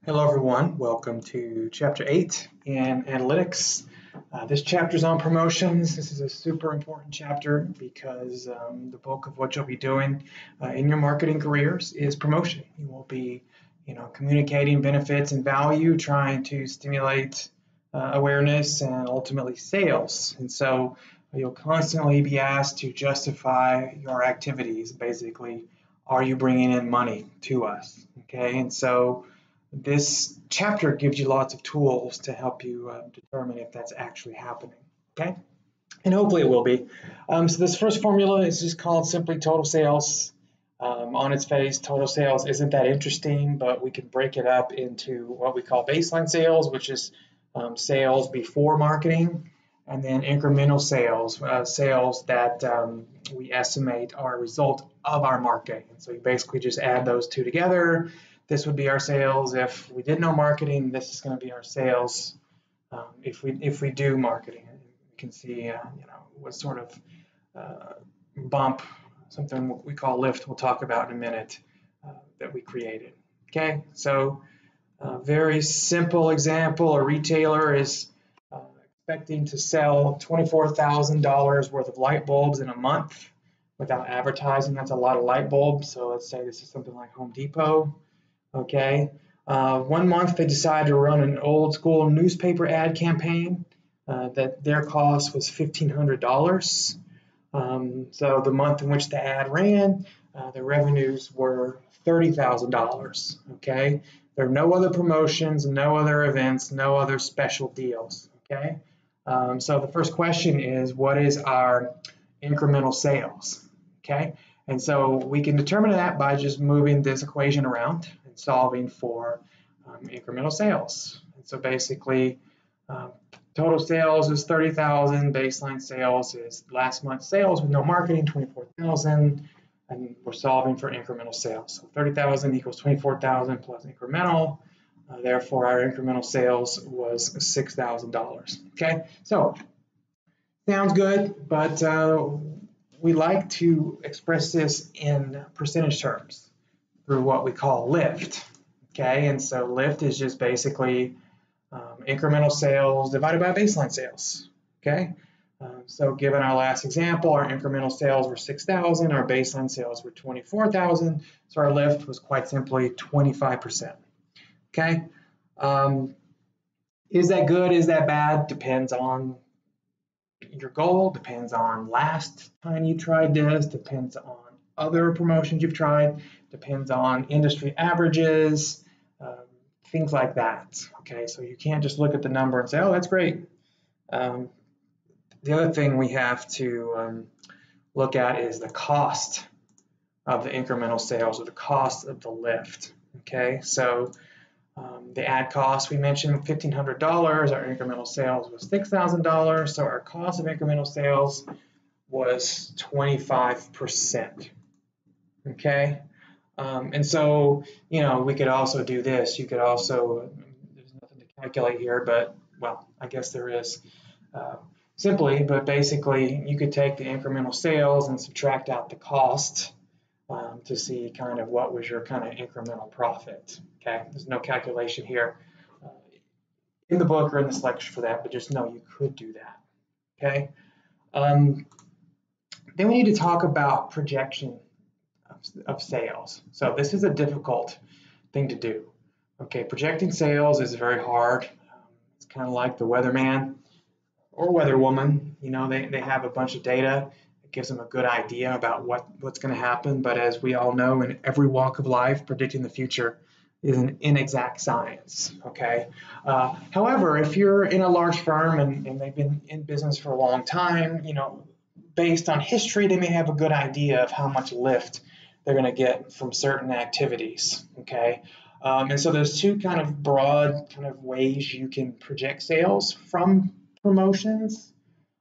Hello everyone, welcome to Chapter 8 in Analytics. This chapter is on promotions. This is a super important chapter because the bulk of what you'll be doing in your marketing careers is promotion. You will be communicating benefits and value, trying to stimulate awareness and ultimately sales. And so you'll constantly be asked to justify your activities. Basically, are you bringing in money to us? Okay, and so this chapter gives you lots of tools to help you determine if that's actually happening, okay? And hopefully it will be. So this first formula is just called simply total sales. On its face, total sales isn't that interesting, but we can break it up into what we call baseline sales, which is sales before marketing, and then incremental sales, sales that we estimate are a result of our marketing. And so you basically just add those two together. This would be our sales if we did no marketing. This is going to be our sales if we do marketing. You can see what sort of bump, something we call lift, we'll talk about in a minute, that we created. Okay, so very simple example: a retailer is expecting to sell $24,000 worth of light bulbs in a month without advertising. That's a lot of light bulbs. So let's say this is something like Home Depot. Okay, 1 month they decided to run an old school newspaper ad campaign that their cost was $1,500. So the month in which the ad ran, the revenues were $30,000. Okay, there are no other promotions, no other events, no other special deals. Okay, so the first question is, what is our incremental sales? Okay, and so we can determine that by just moving this equation around and solving for incremental sales. And so basically, total sales is 30,000, baseline sales is last month's sales with no marketing, 24,000, and we're solving for incremental sales. So 30,000 equals 24,000 plus incremental. Therefore, our incremental sales was $6,000. Okay, so sounds good, but we like to express this in percentage terms through what we call lift. Okay, and so lift is just basically incremental sales divided by baseline sales. Okay, so given our last example, our incremental sales were 6,000, our baseline sales were 24,000, so our lift was quite simply 25%. Okay, is that good? Is that bad? Depends on your goal, depends on last time you tried this, depends on other promotions you've tried, depends on industry averages, things like that. Okay, so you can't just look at the number and say, oh, that's great. The other thing we have to look at is the cost of the incremental sales, or the cost of the lift. Okay, so the ad cost we mentioned $1,500, our incremental sales was $6,000, so our cost of incremental sales was 25%. Okay, and so we could also do this. You could also, there's nothing to calculate here, but well, I guess there is. Simply, but basically, you could take the incremental sales and subtract out the cost to see kind of what was your kind of incremental profit. Okay, there's no calculation here in the book or in this lecture for that, but just know you could do that. Okay, then we need to talk about projection of sales. So this is a difficult thing to do. Okay, projecting sales is very hard. It's kind of like the weatherman or weatherwoman. They have a bunch of data. It gives them a good idea about what's going to happen. But as we all know, in every walk of life, predicting the future is an inexact science. Okay. However, if you're in a large firm and they've been in business for a long time, based on history, they may have a good idea of how much lift they're going to get from certain activities. Okay. And so there's two kind of broad kind of ways you can project sales from promotions.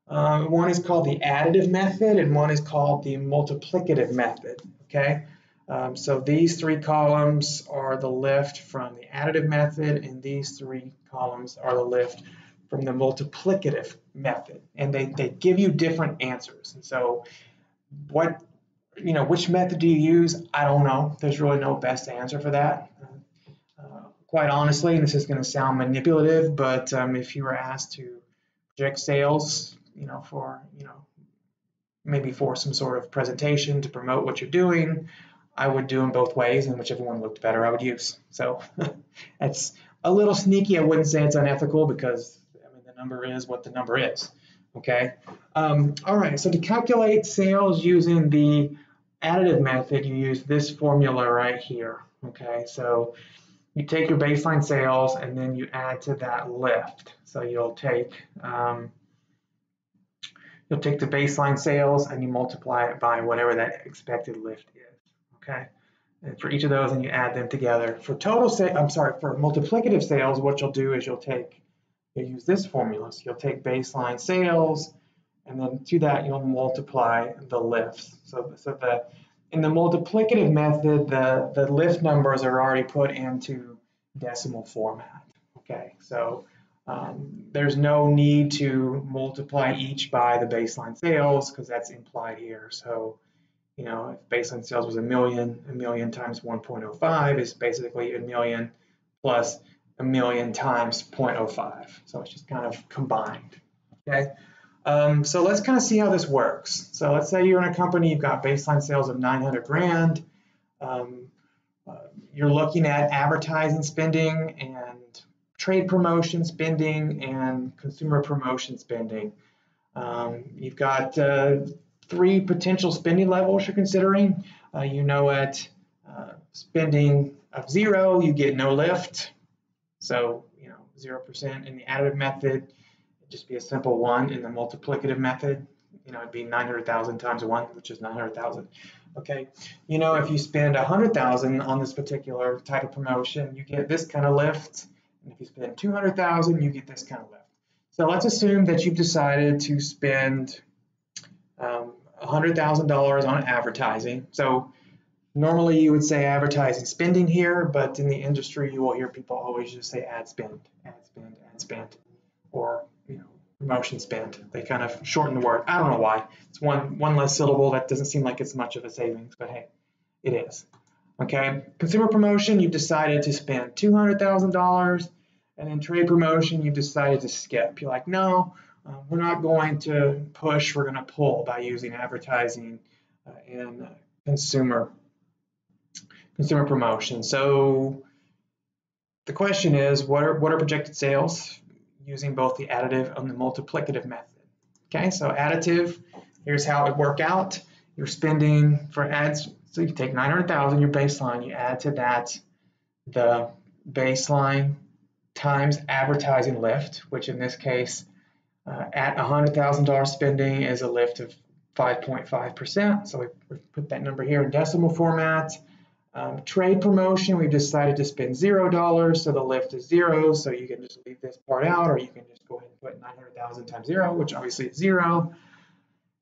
One is called the additive method, and one is called the multiplicative method. Okay, so these three columns are the lift from the additive method, and these three columns are the lift from the multiplicative method, and they give you different answers. And so which method do you use? I don't know. There's really no best answer for that. quite honestly, and this is going to sound manipulative, but if you were asked to project sales, for, maybe for some sort of presentation to promote what you're doing, I would do them both ways, and whichever one looked better, I would use. So it's a little sneaky. I wouldn't say it's unethical because the number is what the number is. Okay. All right. So to calculate sales using the additive method, you use this formula right here. Okay. So you take your baseline sales and then you add to that lift. So you'll take the baseline sales and you multiply it by whatever that expected lift is. Okay. And for each of those, and you add them together. For multiplicative sales, what you'll do is you'll use this formula. So you'll take baseline sales, and then to that you'll multiply the lifts. In the multiplicative method, the lift numbers are already put into decimal format. Okay, so there's no need to multiply each by the baseline sales because that's implied here. So if baseline sales was a million times 1.05 is basically a million plus a million times 0.05. So it's just kind of combined. Okay. So let's kind of see how this works. So let's say you're in a company, you've got baseline sales of 900 grand. You're looking at advertising spending and trade promotion spending and consumer promotion spending. You've got 3 potential spending levels you're considering. At spending of 0, you get no lift. So 0% in the additive method, it'd just be a simple 1. In the multiplicative method, it'd be 900,000 times 1, which is 900,000. Okay, if you spend 100,000 on this particular type of promotion, you get this kind of lift, and if you spend 200,000, you get this kind of lift. So let's assume that you've decided to spend $100,000 on advertising. So normally you would say advertising spending here, but in the industry you will hear people always just say ad spend, or promotion spend. They kind of shorten the word. I don't know why. It's one less syllable. That doesn't seem like it's much of a savings, but hey, it is. Okay, consumer promotion, you've decided to spend $200,000, and then trade promotion, you've decided to skip. You're like, no, we're not going to push, we're going to pull by using advertising and consumer promotion. So the question is, what are projected sales using both the additive and the multiplicative method? Okay, so additive, here's how it would work out. You're spending for ads, so you take 900,000, your baseline, you add to that the baseline times advertising lift, which in this case, at $100,000 spending is a lift of 5.5%. So we put that number here in decimal format. Trade promotion, we've decided to spend $0, so the lift is 0. So you can just leave this part out, or you can just go ahead and put 900,000 times 0, which obviously is 0.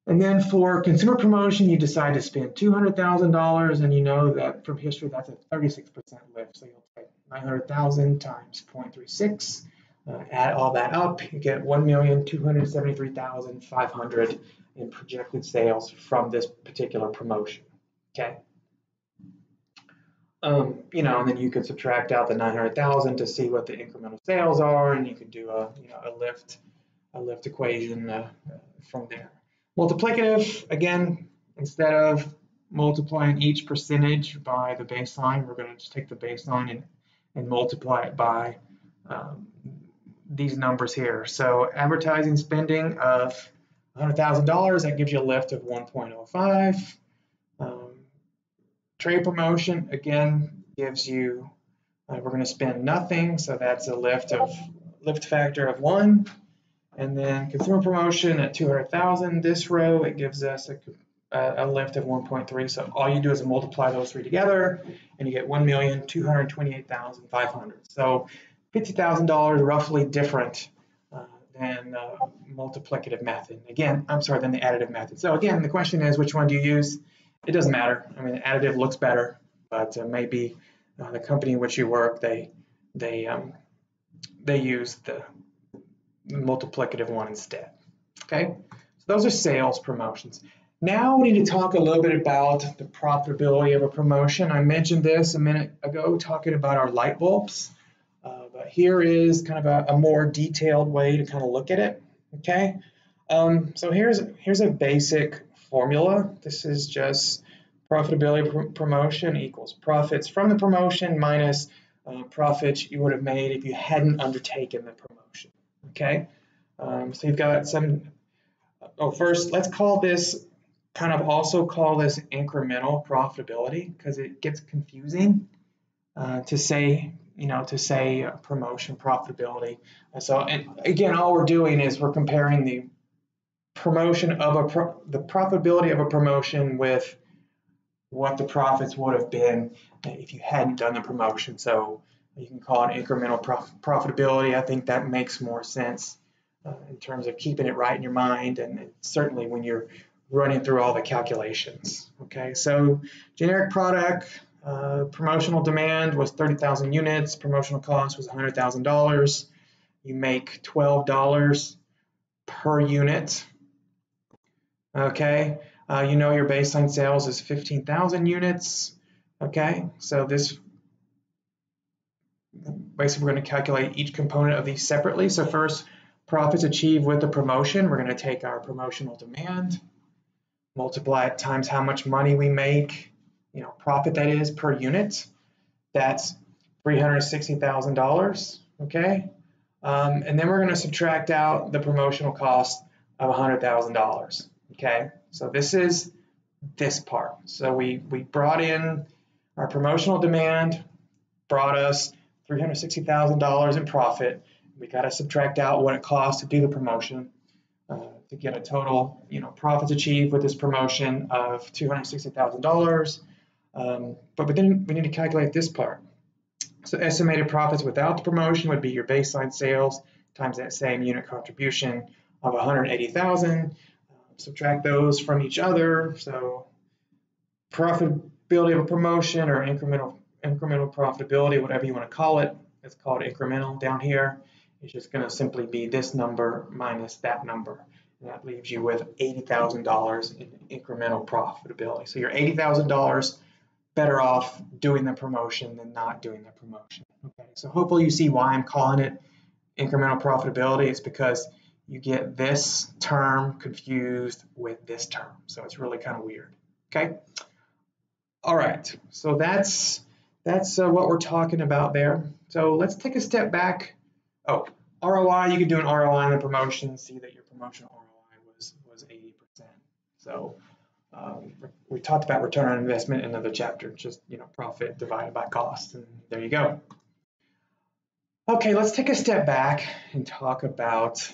And then for consumer promotion, you decide to spend $200,000, and you know that from history that's a 36% lift. So you'll take 900,000 times 0.36. Add all that up, you get 1,273,500 in projected sales from this particular promotion. Okay. And then you could subtract out the 900,000 to see what the incremental sales are, and you could do a lift equation from there. Multiplicative, again, instead of multiplying each percentage by the baseline, we're going to just take the baseline and multiply it by these numbers here. So advertising spending of $100,000, that gives you a lift of 1.05. Trade promotion, again, gives you, we're going to spend nothing, so that's a lift factor of 1. And then consumer promotion at 200,000, this row, it gives us a lift of 1.3. So all you do is multiply those 3 together, and you get 1,228,500. So $50,000 roughly different than multiplicative method. Again, than the additive method. So again, the question is, which one do you use? It doesn't matter. I mean, additive looks better, but maybe the company in which you work, they use the multiplicative one instead. Okay, so those are sales promotions. Now we need to talk a little bit about the profitability of a promotion. I mentioned this a minute ago, talking about our light bulbs. But here is kind of a more detailed way to kind of look at it, okay? So here's a basic formula. This is just profitability promotion equals profits from the promotion minus profits you would have made if you hadn't undertaken the promotion, okay? So you've got some, first let's call this, kind of also call this incremental profitability, because it gets confusing to say promotion profitability. So again, all we're doing is we're comparing the promotion of the profitability of a promotion with what the profits would have been if you hadn't done the promotion. So you can call it incremental profitability. I think that makes more sense in terms of keeping it right in your mind, and certainly when you're running through all the calculations. Okay, so generic product, promotional demand was 30,000 units, promotional cost was $100,000. You make $12 per unit. Okay, you know your baseline sales is 15,000 units. Okay, so this basically we're going to calculate each component of these separately. So first, profits achieved with the promotion. We're going to take our promotional demand, multiply it times how much money we make, profit that is per unit. That's $360,000. Okay, and then we're going to subtract out the promotional cost of $100,000. Okay, so this is this part. So we brought in our promotional demand, brought us $360,000 in profit. We got to subtract out what it costs to do the promotion to get a total, profits achieved with this promotion of $260,000. But then we need to calculate this part. So estimated profits without the promotion would be your baseline sales times that same unit contribution of 180,000. Subtract those from each other. So profitability of a promotion, or incremental profitability, whatever you want to call it, it's called incremental down here. It's just going to simply be this number minus that number. And that leaves you with $80,000 in incremental profitability. So you're $80,000 better off doing the promotion than not doing the promotion. Okay, so hopefully you see why I'm calling it incremental profitability. It's because you get this term confused with this term. So it's really kind of weird. Okay. All right. So that's what we're talking about there. So let's take a step back. Oh, ROI, you can do an ROI on the promotion, see that your promotional ROI was 80%. So we talked about return on investment in another chapter, just profit divided by cost, and there you go. Okay, let's take a step back and talk about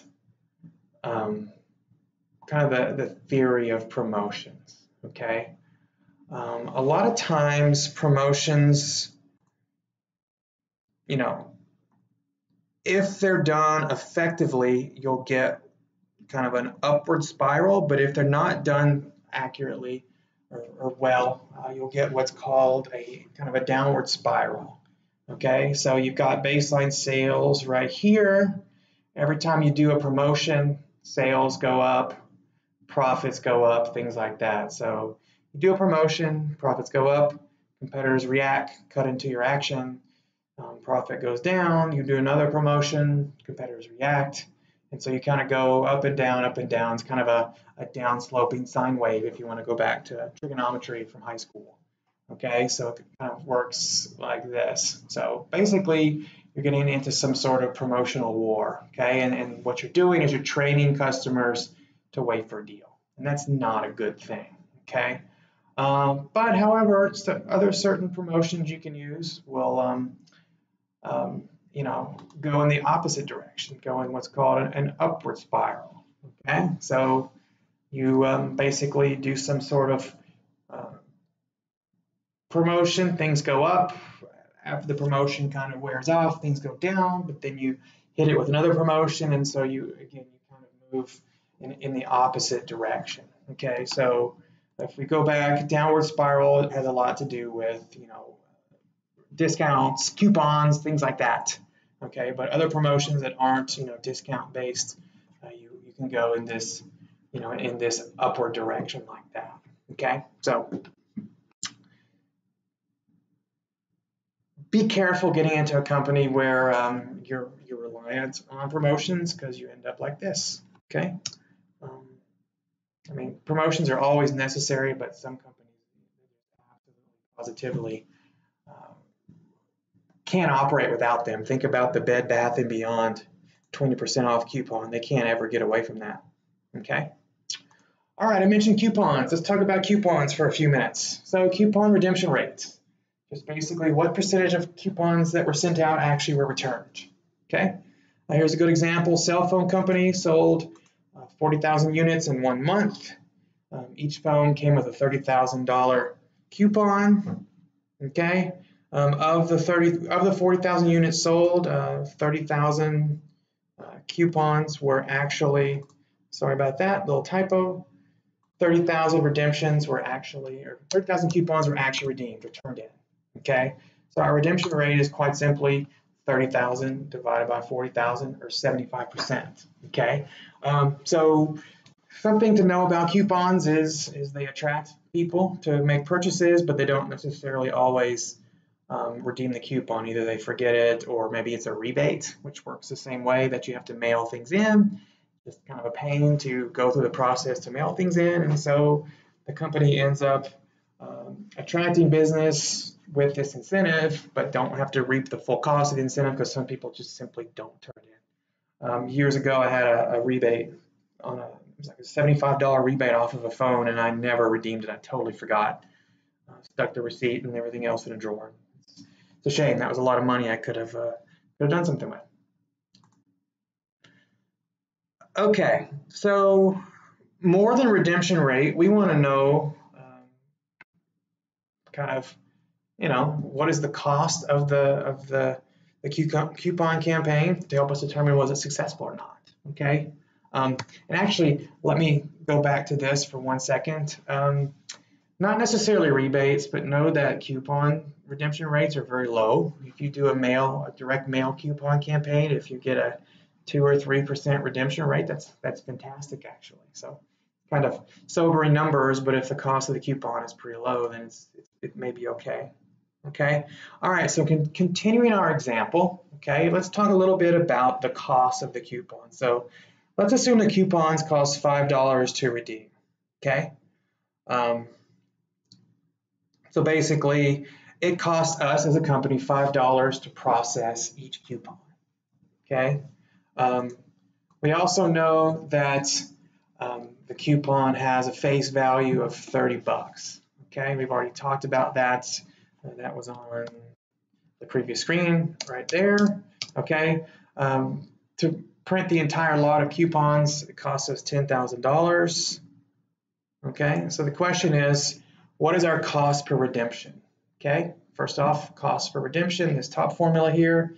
kind of the theory of promotions. Okay, a lot of times promotions, if they're done effectively, you'll get kind of an upward spiral, but if they're not done accurately or well, you'll get what's called a kind of a downward spiral. Okay, so you've got baseline sales right here. Every time you do a promotion, sales go up, profits go up, things like that. So you do a promotion, profits go up, competitors react, cut into your action, profit goes down. You do another promotion, competitors react, and so you kind of go up and down, up and down. It's kind of a down-sloping sine wave if you want to go back to trigonometry from high school. Okay, so it kind of works like this. So basically, you're getting into some sort of promotional war. Okay, and what you're doing is you're training customers to wait for a deal, and that's not a good thing. Okay, but however, other certain promotions you can use will go in the opposite direction, go in what's called an upward spiral. Okay, so you basically do some sort of promotion, things go up. After the promotion kind of wears off, things go down, but then you hit it with another promotion, and so you kind of move in the opposite direction. Okay, so if we go back, downward spiral, it has a lot to do with discounts, coupons, things like that. Okay, but other promotions that aren't discount based, you can go in this in this upward direction like that. Okay, so be careful getting into a company where you're reliant on promotions, because you end up like this. Okay. I mean, promotions are always necessary, but some companies absolutely positively can't operate without them. Think about the Bed Bath & Beyond 20% off coupon. They can't ever get away from that. Okay. All right, I mentioned coupons. Let's talk about coupons for a few minutes. So coupon redemption rates, just basically what percentage of coupons that were sent out actually were returned. Okay. Here's a good example. Cell phone company sold 40,000 units in 1 month. Each phone came with a $30,000 coupon. Okay. Of the 40,000 units sold, 30,000 coupons were actually, sorry about that, little typo. 30,000 redemptions were actually, or 30,000 coupons were actually redeemed or turned in. Okay. So our redemption rate is quite simply 30,000 divided by 40,000, or 75%. Okay. So something to know about coupons is they attract people to make purchases, but they don't necessarily always redeem the coupon. Either they forget it, or maybe it's a rebate, which works the same way, that you have to mail things in. Just kind of a pain to go through the process to mail things in, and so the company ends up attracting business with this incentive, but don't have to reap the full cost of the incentive, because some people just simply don't turn it in. Years ago, I had a rebate on it was like a $75 rebate off of a phone, and I never redeemed it. I totally forgot. Stuck the receipt and everything else in a drawer. It's a shame. That was a lot of money I could have done something with. Okay, so more than redemption rate, we want to know kind of, what is the cost of the coupon campaign to help us determine was it successful or not. Okay, and actually, let me go back to this for 1 second. Not necessarily rebates, but know that coupon redemption rates are very low. If you do a direct mail coupon campaign, if you get a 2 or 3% redemption rate, that's fantastic actually. So kind of sobering numbers, but if the cost of the coupon is pretty low, then it may be okay. Okay. All right. So continuing our example. Okay. Let's talk a little bit about the cost of the coupon. So let's assume the coupons cost $5 to redeem. Okay. So basically, it costs us as a company $5 to process each coupon. Okay. We also know that the coupon has a face value of 30 bucks. Okay, we've already talked about that. That was on the previous screen right there. Okay, to print the entire lot of coupons, it costs us $10,000. Okay, so the question is, what is our cost per redemption? Okay, first off, cost per redemption, this top formula here.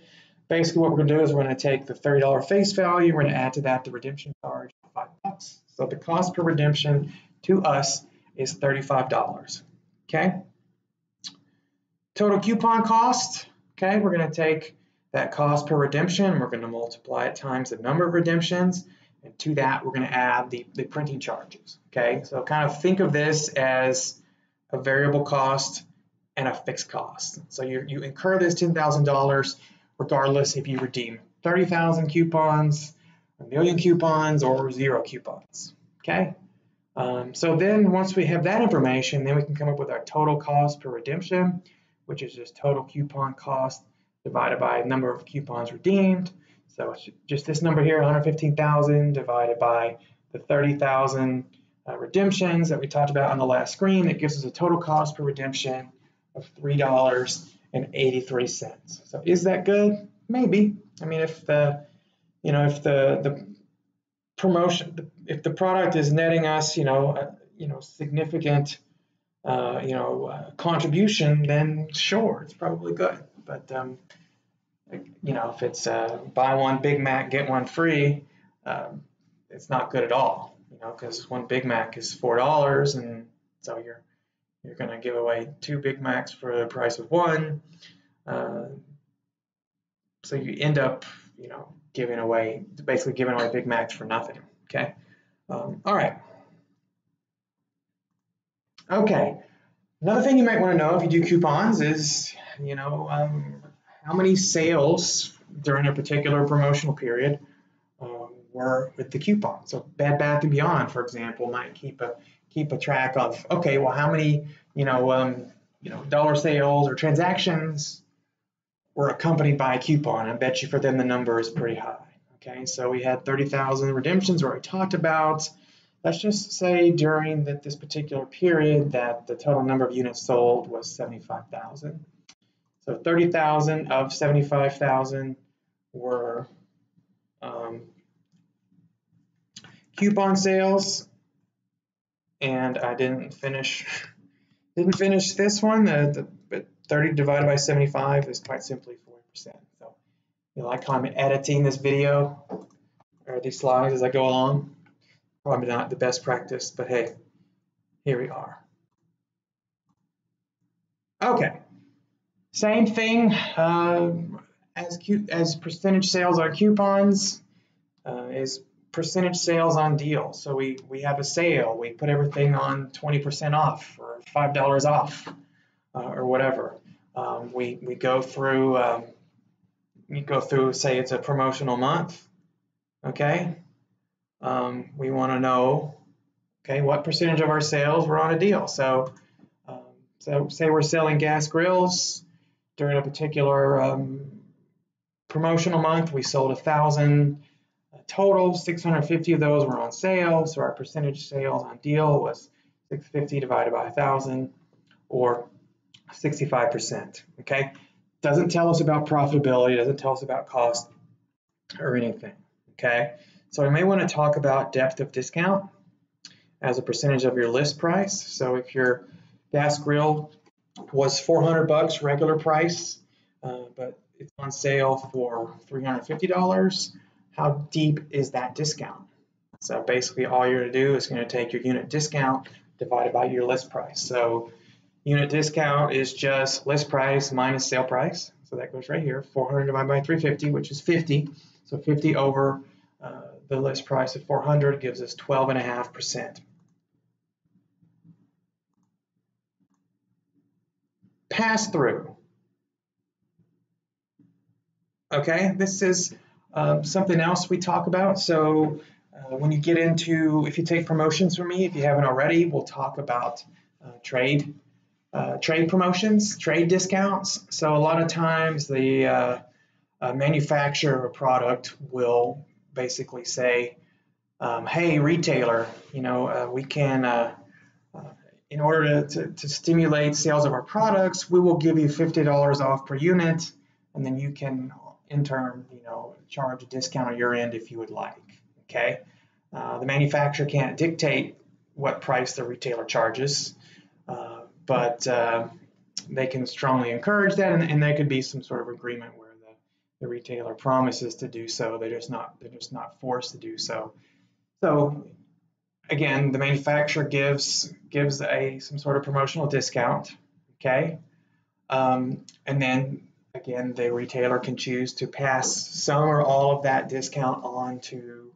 Basically what we're going to do is we're going to take the $30 face value, we're going to add to that the redemption charge of 5 bucks. So the cost per redemption to us is $35. Okay. Total coupon cost, okay, we're going to take that cost per redemption, we're going to multiply it times the number of redemptions, and to that we're going to add the printing charges. Okay, so kind of think of this as a variable cost and a fixed cost. So you incur this $10,000 regardless if you redeem 30,000 coupons, 1,000,000 coupons, or 0 coupons. Okay. So then once we have that information, then we can come up with our total cost per redemption, which is just total coupon cost divided by number of coupons redeemed. So it's just this number here, 115,000 divided by the 30,000 redemptions that we talked about on the last screen. It gives us a total cost per redemption of $3.83. So is that good? Maybe. I mean, if the promotion, if the product is netting us, significant, contribution, then sure, it's probably good. But if it's buy one Big Mac, get one free, it's not good at all. Because one Big Mac is $4, and so you're going to give away 2 Big Macs for the price of one. So you end up, basically giving away Big Macs for nothing. Okay. All right. Okay. Another thing you might want to know if you do coupons is, how many sales during a particular promotional period were with the coupon. So Bed Bath & Beyond, for example, might keep a track of, okay, well, how many, dollar sales or transactions were accompanied by a coupon. I bet you for them the number is pretty high. Okay, so we had 30,000 redemptions where I talked about. Let's just say during this particular period that the total number of units sold was 75,000. So 30,000 of 75,000 were coupon sales, and I didn't finish this one. But 30 divided by 75 is quite simply 40%. So like how I'm editing this video or these slides as I go along. Probably not the best practice, but hey, here we are. Okay, same thing as percentage sales on coupons is percentage sales on deals. So we have a sale, we put everything on 20% off or $5 off or whatever. We go through say it's a promotional month. Okay, we want to know, okay, what percentage of our sales were on a deal. So say we're selling gas grills during a particular promotional month. We sold 1,000 total, 650 of those were on sale. So our percentage sales on deal was 650 divided by 1,000, or 65%. Okay, doesn't tell us about profitability, doesn't tell us about cost or anything. Okay, so we may want to talk about depth of discount as a percentage of your list price. So if your gas grill was $400 regular price, but it's on sale for $350, how deep is that discount? So basically all you're going to do is going to take your unit discount divided by your list price. So unit discount is just list price minus sale price. So that goes right here, 400 divided by 350, which is 50. So 50 over the list price of 400 gives us 12.5%. Pass through. Okay, this is something else we talk about. So when you get into, if you take promotions from me, if you haven't already, we'll talk about trade promotions, trade discounts. So a lot of times the manufacturer of a product will basically say, hey, retailer, we can, in order to stimulate sales of our products, we will give you $50 off per unit, and then you can in turn, charge a discount on your end if you would like. Okay, the manufacturer can't dictate what price the retailer charges, but they can strongly encourage that, and there could be some sort of agreement where the retailer promises to do so. They're just not forced to do so. So again, the manufacturer gives some sort of promotional discount. Okay, and then again, the retailer can choose to pass some or all of that discount on to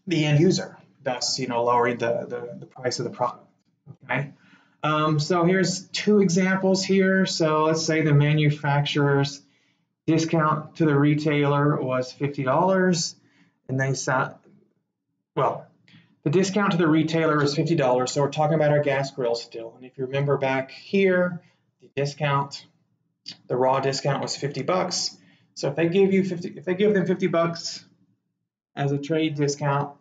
the end user, thus, lowering the price of the product. Okay. So here's two examples here. So let's say the manufacturer's discount to the retailer was $50, and they said, well, the discount to the retailer is $50. So we're talking about our gas grill still. And if you remember back here, the raw discount was $50. So if they give them $50 as a trade discount,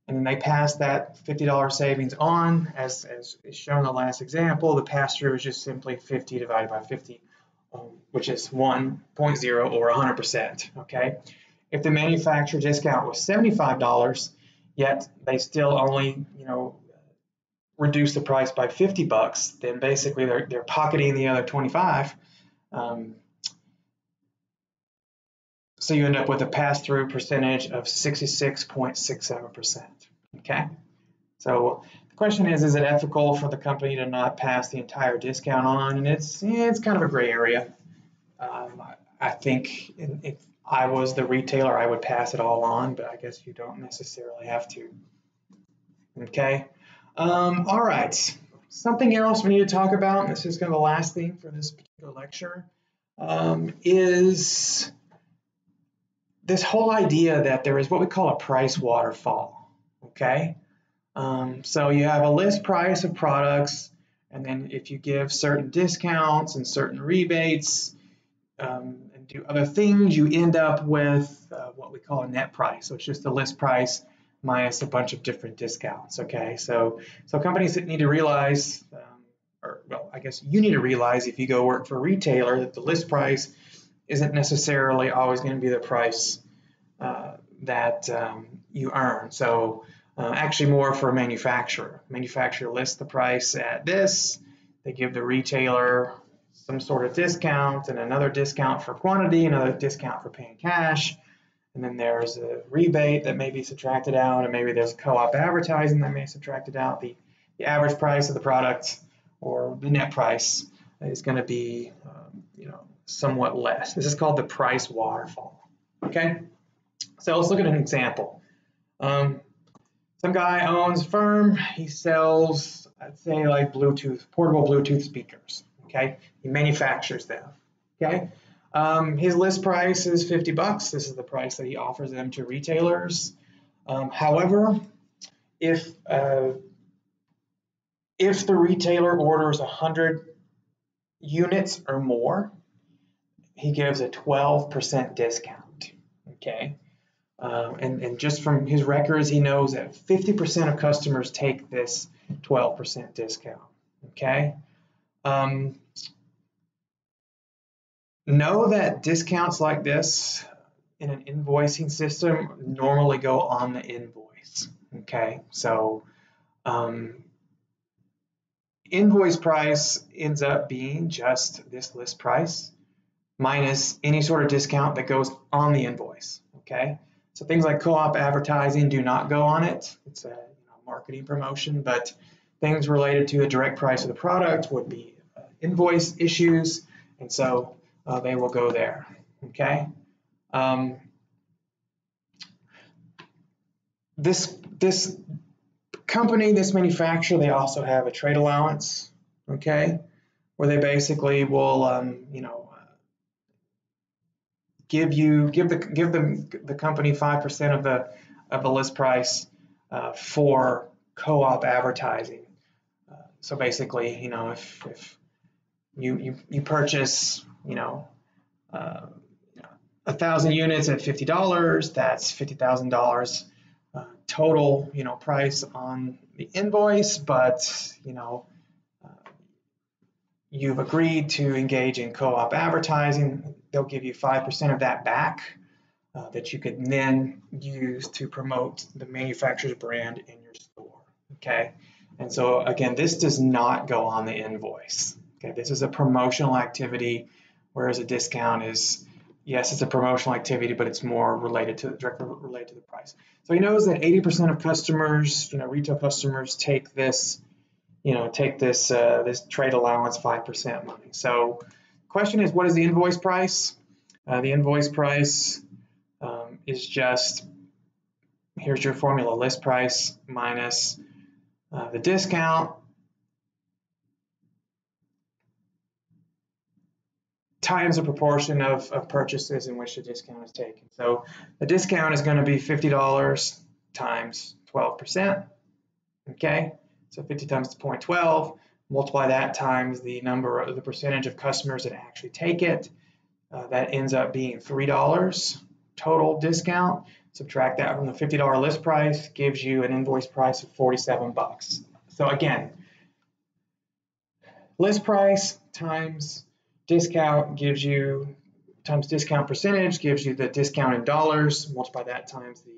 and then they pass that $50 savings on, as is shown in the last example, the pass-through is just simply 50 divided by 50, which is 1.0 or 100%. Okay. If the manufacturer discount was $75, yet they still only, reduce the price by $50, then basically they're pocketing the other 25. So you end up with a pass-through percentage of 66.67%. Okay. So the question is it ethical for the company to not pass the entire discount on? And it's kind of a gray area. I think if I was the retailer, I would pass it all on, but I guess you don't necessarily have to. Okay. All right, something else we need to talk about, and this is kind of the last thing for this particular lecture, is this whole idea that there is what we call a price waterfall, okay? So you have a list price of products, and then if you give certain discounts and certain rebates and do other things, you end up with what we call a net price. So it's just the list price minus a bunch of different discounts, okay? So companies that need to realize, or well, I guess you need to realize if you go work for a retailer that the list price isn't necessarily always going to be the price that you earn. So actually more for a manufacturer. Manufacturer lists the price at this, they give the retailer some sort of discount and another discount for quantity, another discount for paying cash, and then there's a rebate that may be subtracted out, and maybe there's co-op advertising that may be subtracted out. The average price of the product or the net price is going to be somewhat less. This is called the price waterfall. Okay, so let's look at an example. Some guy owns a firm. He sells, I'd say, like portable Bluetooth speakers. Okay, he manufactures them. Okay, his list price is $50. This is the price that he offers them to retailers. However, if the retailer orders 100 units or more, he gives a 12% discount. Okay, and just from his records, he knows that 50% of customers take this 12% discount. Okay. Know that discounts like this in an invoicing system normally go on the invoice. Okay, so invoice price ends up being just this list price minus any sort of discount that goes on the invoice. Okay, so things like co-op advertising do not go on it. It's a marketing promotion, but things related to the direct price of the product would be invoice issues, and so they will go there. Okay. This company, this manufacturer, they also have a trade allowance. Okay, where they basically will give the company 5% of the list price for co-op advertising. So basically, if you purchase 1,000 units at $50, that's $50,000 total price on the invoice, but you've agreed to engage in co-op advertising. They'll give you 5% of that back that you could then use to promote the manufacturer's brand in your store. Okay, and so again, this does not go on the invoice. Okay, this is a promotional activity, whereas a discount is, yes, it's a promotional activity, but it's more directly related to the price. So he knows that 80% of customers, retail customers, take this, this trade allowance 5% money. So the question is, what is the invoice price? The invoice price is just, here's your formula, list price minus the discount times the proportion of purchases in which the discount is taken. So the discount is going to be $50 times 12%. Okay, so 50 times 0.12, multiply that times the percentage of customers that actually take it. That ends up being $3 total discount. Subtract that from the $50 list price, gives you an invoice price of $47. So again, list price times discount gives you, times discount percentage gives you the discount in dollars, multiply that times the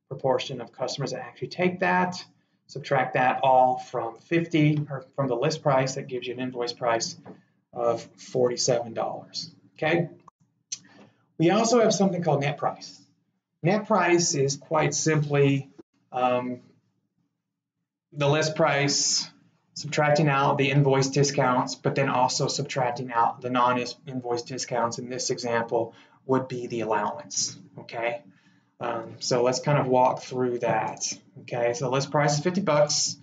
proportion of customers that actually take that, subtract that all from 50, or from the list price, that gives you an invoice price of $47. Okay. We also have something called net price. Net price is quite simply the list price subtracting out the invoice discounts, but then also subtracting out the non-invoice discounts. In this example would be the allowance. Okay, so let's kind of walk through that. Okay, so list price is $50.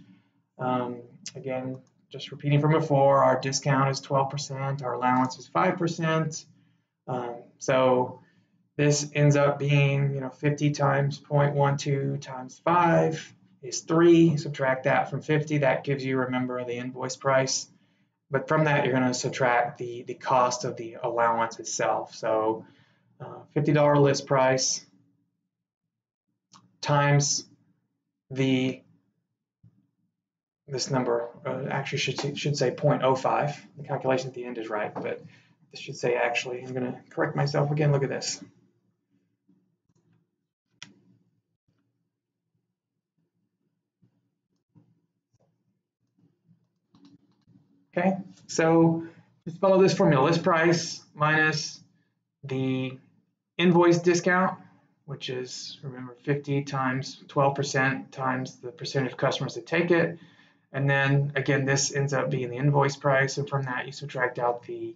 Again, just repeating from before, our discount is 12%, our allowance is 5%. So this ends up being, 50 times 0.12 times 5 is 3. Subtract that from 50. That gives you, remember, the invoice price. But from that, you're going to subtract the cost of the allowance itself. So $50 list price times this number actually should say 0.05. The calculation at the end is right, but this should say actually, I'm going to correct myself again. Look at this. Okay, so just follow this formula. List price minus the invoice discount, which is, remember, 50 times 12% times the percentage of customers that take it. And then again, this ends up being the invoice price. And from that, you subtract out the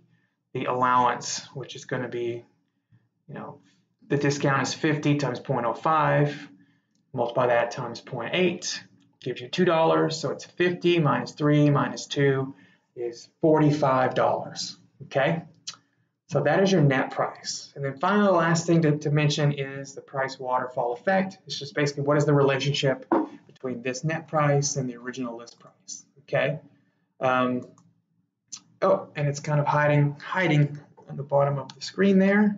allowance, which is going to be, the discount is 50 times 0.05. Multiply that times 0.8, gives you $2. So it's 50 minus 3 minus 2 is $45. Okay? So that is your net price. And then finally, the last thing to mention is the price waterfall effect. It's just basically what is the relationship between this net price and the original list price. Okay. Oh, and it's kind of hiding on the bottom of the screen there.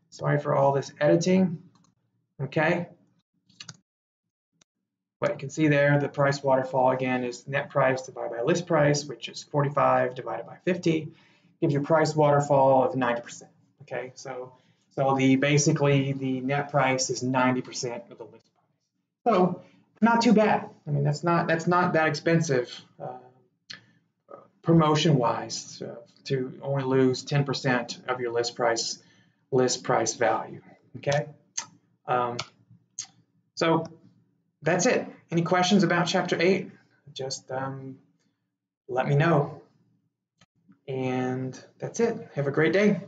Sorry for all this editing. Okay. But you can see there the price waterfall again is net price divided by list price, which is 45 divided by 50. Gives you price waterfall of 90%. Okay, so basically the net price is 90% of the list price. So not too bad. I mean, that's not that expensive promotion-wise to only lose 10% of your list price value. Okay, so that's it. Any questions about Chapter 8? Just let me know. And that's it. Have a great day.